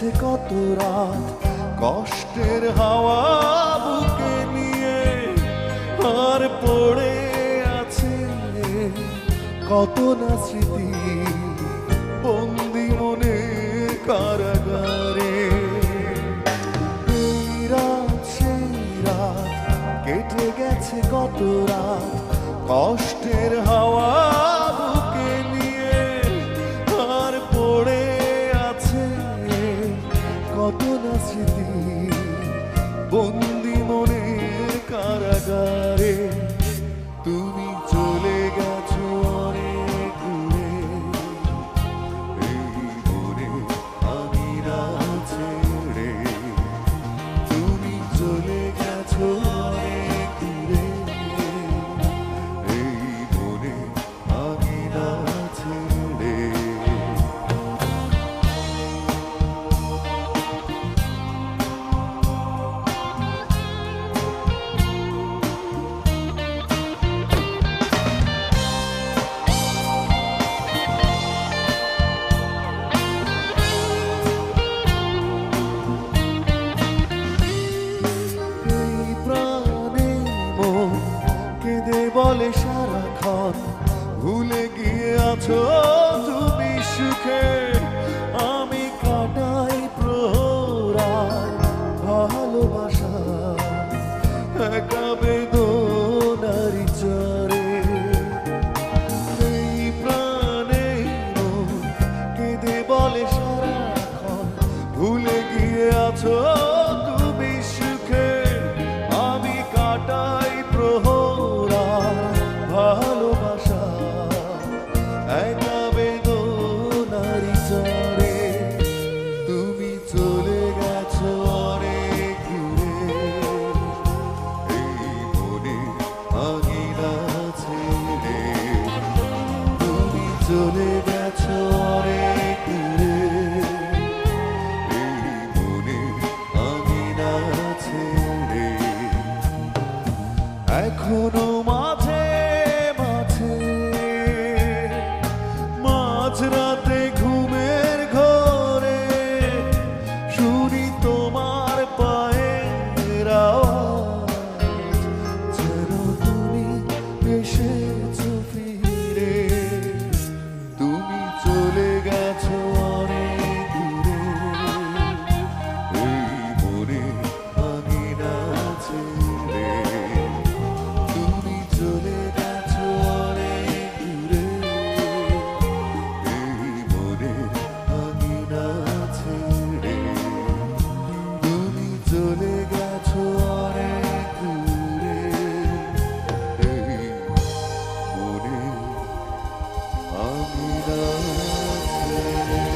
গেছে কত রাত কষ্টের হাওয়া বুকে নিয়ে, আর পড়ে আছে কত না স্মৃতি বন্দি মনে কারাগারে। এই রাত সেই রাত কেটে গেছে কত রাত কষ্টের হাওয়া বুকে নিয়ে, আর পড়ে আছে কত না স্মৃতি বন্দি মনে কারাগারে। তুমি চলে গেছো অনেক দূরে, এই মনে আমি না ছেড়ে। তুমি চলে গেছো অনেক দূরে, এই মনে আমি না ছেড়ে। বলে সারাক্ষণ ভুলে গিয়ে আছো তুমি সুখে, আমি কাটাই প্রহরার ভালোবাসা একা বেদনারি চরে। এই প্রাণে কেঁদে বলে সারাক্ষণ ভুলে গিয়ে আছো তুমি সুখে, আমি কাটাই ভালোবাসা একা বেদনারি চরে। তুমি চলে গেছো অনেক দূরে, এই মনে আঙিনা ছেড়ে। তুমি চলে গেছো অনেক দূরে, এই মনে আঙিনা ছেড়ে। এখনো রাতে ঘুমের ঘরে শুনি তোমার পায়ের আওয়াজ, যেন তুমি এসেছো ফিরে। তুমি চলে গেছো অনেক দূরে, এই মনে আঙিনা ছেড়ে। তুমি চলে গেছো অনেক দূরে, চলে গেছো অনেক দূরে, এই মনে আমি না ছেড়ে।